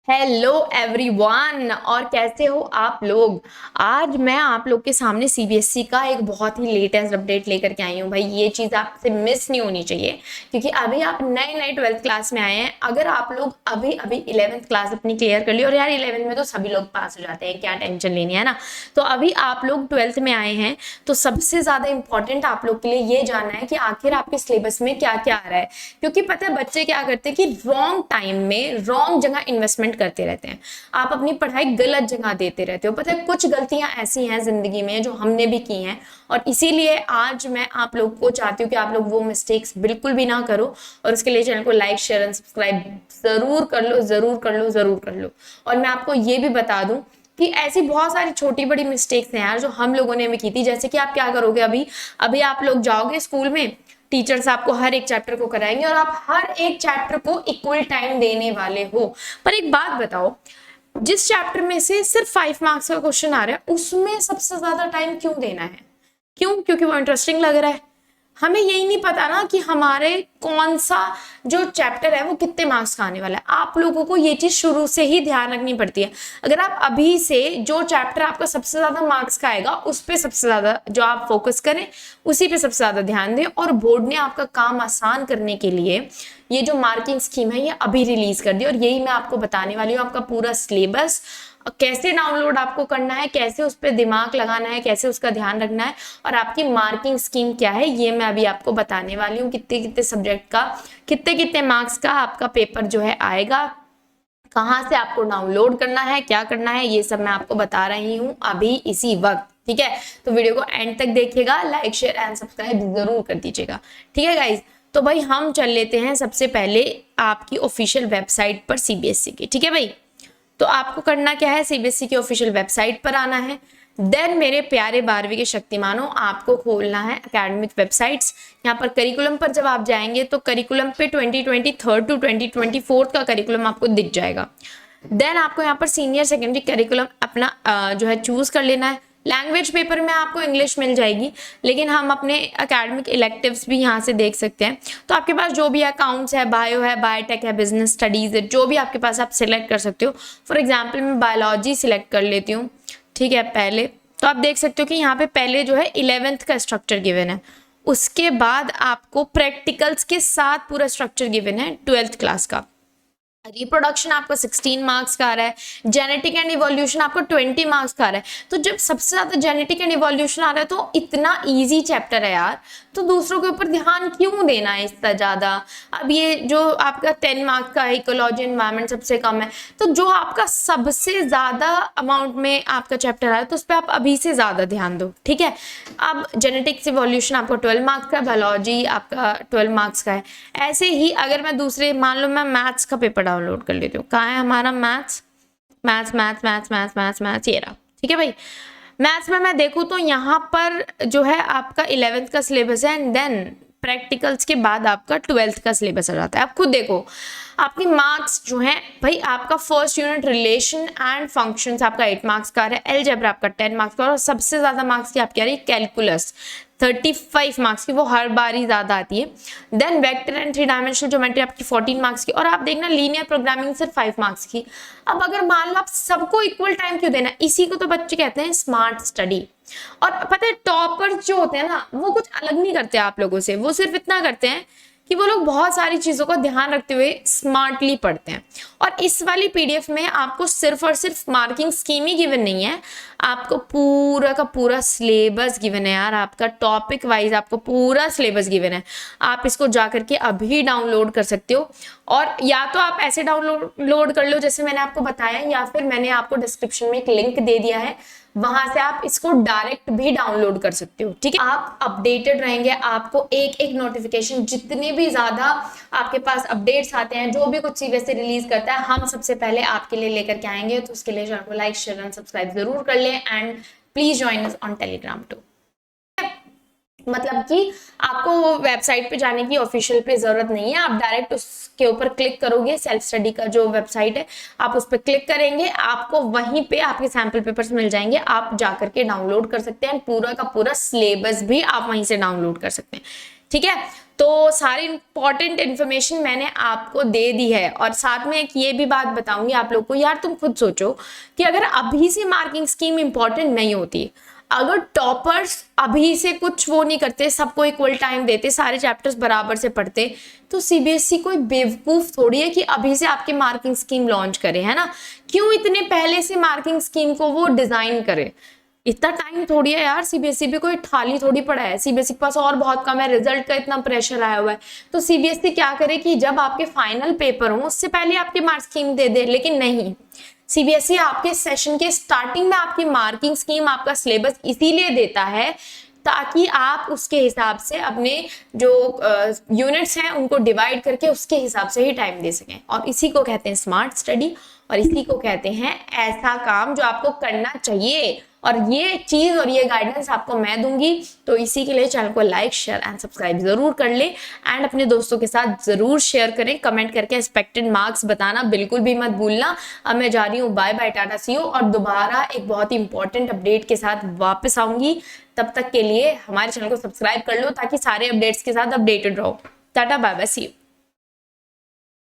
Hello everyone, और कैसे हो आप लोग। आज मैं आप लोग के सामने सीबीएसई का एक बहुत ही लेटेस्ट अपडेट लेकर के आई हूँ। भाई ये चीज़ आपसे मिस नहीं होनी चाहिए, क्योंकि अभी आप नए नए 12th क्लास में आए हैं। अगर आप लोग अभी अभी 11th क्लास अपनी क्लियर कर ली, और यार 11th में तो सभी लोग पास हो जाते हैं, क्या टेंशन लेनी है ना। तो अभी आप लोग 12th में आए हैं, तो सबसे ज़्यादा इंपॉर्टेंट आप लोग के लिए ये जानना है कि आखिर आपके सिलेबस में क्या क्या आ रहा है। क्योंकि पता है बच्चे क्या करते हैं कि रॉन्ग टाइम में रॉन्ग जगह इन्वेस्टमेंट करते रहते हैं। आप अपनी पढ़ाई गलत जगह देते रहते हो। पता है कुछ गलतियां ऐसी हैं जिंदगी में जो हमने भी की हैं, और इसीलिए आज मैं आप लोग को चाहती हूँ कि आप लोग वो मिस्टेक्स बिल्कुल भी ना करो। और उसके लिए चैनल को लाइक शेयर एंड सब्सक्राइब जरूर कर लो, जरूर कर लो, जरूर कर लो। और मैं आपको ये भी बता दूं कि ऐसी बहुत सारी छोटी बड़ी मिस्टेक्स हैं यार जो हम लोगों ने भी की थी। जैसे कि आप क्या करोगे, अभी अभी आप लोग जाओगे स्कूल में, टीचर्स आपको हर एक चैप्टर को कराएंगे और आप हर एक चैप्टर को इक्वल टाइम देने वाले हो। पर एक बात बताओ, जिस चैप्टर में से सिर्फ 5 मार्क्स का क्वेश्चन आ रहा है उसमें सबसे ज्यादा टाइम क्यों देना है? क्यों? क्योंकि वो इंटरेस्टिंग लग रहा है। हमें यही नहीं पता ना कि हमारे कौन सा जो चैप्टर है वो कितने मार्क्स का आने वाला है। आप लोगों को ये चीज शुरू से ही ध्यान रखनी पड़ती है। अगर आप अभी से जो चैप्टर आपका सबसे ज्यादा मार्क्स का आएगा उस पे सबसे ज्यादा जो आप फोकस करें, उसी पे सबसे ज्यादा ध्यान दें। और बोर्ड ने आपका काम आसान करने के लिए ये जो मार्किंग स्कीम है ये अभी रिलीज कर दी, और यही मैं आपको बताने वाली हूँ। आपका पूरा सिलेबस कैसे डाउनलोड आपको करना है, कैसे उस पर दिमाग लगाना है, कैसे उसका ध्यान रखना है, और आपकी मार्किंग स्कीम क्या है, ये मैं अभी आपको बताने वाली हूँ। कितने कितने सब्जेक्ट का कितने कितने मार्क्स का आपका पेपर जो है आएगा, कहाँ से आपको डाउनलोड करना है, क्या करना है, ये सब मैं आपको बता रही हूँ अभी इसी वक्त। ठीक है, तो वीडियो को एंड तक देखिएगा, लाइक शेयर एंड सब्सक्राइब जरूर कर दीजिएगा। ठीक है गाइज, तो भाई हम चल लेते हैं सबसे पहले आपकी ऑफिशियल वेबसाइट पर सीबीएसई की। ठीक है भाई, तो आपको करना क्या है, सीबीएसई की ऑफिशियल वेबसाइट पर आना है। देन मेरे प्यारे 12वीं के शक्तिमानों, आपको खोलना है एकेडमिक वेबसाइट्स। यहाँ पर करिकुलम पर जब आप जाएंगे तो करिकुलम पे 2023 टू 2024 का करिकुलम आपको दिख जाएगा। देन आपको यहाँ पर सीनियर सेकेंडरी करिकुलम अपना जो है चूज कर लेना है। लैंग्वेज पेपर में आपको इंग्लिश मिल जाएगी, लेकिन हम अपने एकेडमिक इलेक्टिव्स भी यहाँ से देख सकते हैं। तो आपके पास जो भी अकाउंट्स है, बायो है, बायोटेक है, बिजनेस स्टडीज है, जो भी आपके पास आप सिलेक्ट कर सकते हो। फॉर एग्जाम्पल मैं बायोलॉजी सिलेक्ट कर लेती हूँ। ठीक है, पहले तो आप देख सकते हो कि यहाँ पे पहले जो है 11th का स्ट्रक्चर गिवन है, उसके बाद आपको प्रैक्टिकल्स के साथ पूरा स्ट्रक्चर गिवन है 12th क्लास का। रिप्रोडक्शन आपका 16 मार्क्स का आ रहा है, जेनेटिक एंड इवोल्यूशन आपको 20 मार्क्स का आ रहा है। तो जब सबसे ज्यादा जेनेटिक एंड इवोल्यूशन आ रहा है तो इतना इजी चैप्टर है यार, तो दूसरों के ऊपर ध्यान क्यों देना है इतना ज्यादा। अब ये जो आपका 10 मार्क्स का इकोलॉजी एनवायरमेंट सबसे कम है, तो जो आपका सबसे ज्यादा अमाउंट में आपका चैप्टर आया तो उस पर आप अभी से ज्यादा ध्यान दो। ठीक है, अब जेनेटिक्स इवोल्यूशन आपको 12 मार्क्स का, बायोलॉजी आपका 12 मार्क्स का है। ऐसे ही अगर मैं दूसरे, मान लो मैं मैथ्स का पेपर डाउनलोड कर लेती हूँ, कहाँ है हमारा maths, maths maths maths maths maths maths, ये रहा। ठीक है भाई, मैथ्स में मैं देखूँ तो यहाँ पर जो है आपका 11th का सिलेबस है, एंड देन प्रैक्टिकल्स के बाद आपका 12th का सिलेबस आ जाता है। आप खुद देखो आपकी मार्क्स जो है भाई, आपका first unit relation and functions आपका 8 मार्क्स का है, अलजेब्रा आपका 10 मार्क्स का, और सबसे ज्यादा मार्क्स की आपकी आ रही है कैलकुलस 35 मार्क्स की, वो हर बार ही ज्यादा आती है। Then vector and 3 dimensional geometry आपकी 14 मार्क्स की, और आप देखना लीनियर प्रोग्रामिंग सिर्फ 5 मार्क्स की। अब अगर मान लो आप सबको इक्वल टाइम क्यों देना, इसी को तो बच्चे कहते हैं स्मार्ट स्टडी। और पता है टॉपर जो होते हैं ना, वो कुछ अलग नहीं करते आप लोगों से, वो सिर्फ इतना करते हैं कि वो लोग बहुत सारी चीजों का ध्यान रखते हुए स्मार्टली पढ़ते हैं। और इस वाली पीडीएफ में आपको सिर्फ और सिर्फ मार्किंग स्कीम ही गिवन नहीं है, आपको पूरा का पूरा सिलेबस गिवन है यार। आपका टॉपिक वाइज आपको पूरा सिलेबस गिवन है। आप इसको जा करके अभी डाउनलोड कर सकते हो, और या तो आप ऐसे डाउनलोड कर लो जैसे मैंने आपको बताया, या फिर मैंने आपको डिस्क्रिप्शन में एक लिंक दे दिया है, वहां से आप इसको डायरेक्ट भी डाउनलोड कर सकते हो। ठीक है, आप अपडेटेड रहेंगे, आपको एक एक नोटिफिकेशन, जितने भी ज्यादा आपके पास अपडेट्स आते हैं, जो भी कुछ सीबीएसई रिलीज करता है, हम सबसे पहले आपके लिए लेकर के आएंगे। तो उसके लिए चैनल को लाइक शेयर एंड सब्सक्राइब जरूर कर लें, and please join us on Telegram too. मतलब कि आपको वेबसाइट पे जाने की ऑफिशियल पे जरूरत नहीं है, आप डायरेक्ट उसके ऊपर क्लिक करोगे, सेल्फ स्टडी का जो वेबसाइट है आप उस पर क्लिक करेंगे, आपको वहीं पे आपके सैंपल पेपर्स मिल जाएंगे, आप जाकर के डाउनलोड कर सकते हैं। पूरा का पूरा सिलेबस भी आप वहीं से डाउनलोड कर सकते हैं। ठीक है, तो सारी इंपॉर्टेंट इन्फॉर्मेशन मैंने आपको दे दी है। और साथ में एक ये भी बात बताऊंगी आप लोग को, यार तुम खुद सोचो कि अगर अभी से मार्किंग स्कीम इंपॉर्टेंट नहीं होती, अगर टॉपर्स अभी से कुछ वो नहीं करते, सबको इक्वल टाइम देते, सारे चैप्टर्स बराबर से पढ़ते, तो सीबीएसई कोई बेवकूफ थोड़ी है कि अभी से आपकी मार्किंग स्कीम लॉन्च करे, है ना। क्यों इतने पहले से मार्किंग स्कीम को वो डिजाइन करे, इतना टाइम थोड़ी है यार। सीबीएसई भी कोई थाली थोड़ी पड़ा है, सीबीएसई के पास और बहुत कम है, रिजल्ट का इतना प्रेशर आया हुआ है। तो सीबीएसई क्या करे कि जब आपके फाइनल पेपर हो उससे पहले आपकी मार्क स्कीम दे दे, लेकिन नहीं, सीबीएसई आपके सेशन के स्टार्टिंग में आपकी मार्किंग स्कीम, आपका सिलेबस इसीलिए देता है ताकि आप उसके हिसाब से अपने जो यूनिट्स हैं उनको डिवाइड करके उसके हिसाब से ही टाइम दे सकें। और इसी को कहते हैं स्मार्ट स्टडी, और इसी को कहते हैं ऐसा काम जो आपको करना चाहिए। और ये चीज और ये गाइडेंस आपको मैं दूंगी। तो इसी के लिए चैनल को लाइक, शेयर एंड सब्सक्राइब जरूर कर ले, एंड अपने दोस्तों के साथ जरूर शेयर करें। कमेंट करके एक्सपेक्टेड मार्क्स बताना बिल्कुल भी मत भूलना। अब मैं जा रही हूँ, bye bye, tata, see you, और दोबारा एक बहुत ही इंपॉर्टेंट अपडेट के साथ वापस आऊंगी। तब तक के लिए हमारे चैनल को सब्सक्राइब कर लो ताकि सारे अपडेट्स के साथ अपडेटेड रहो। Tata, bye bye, see you.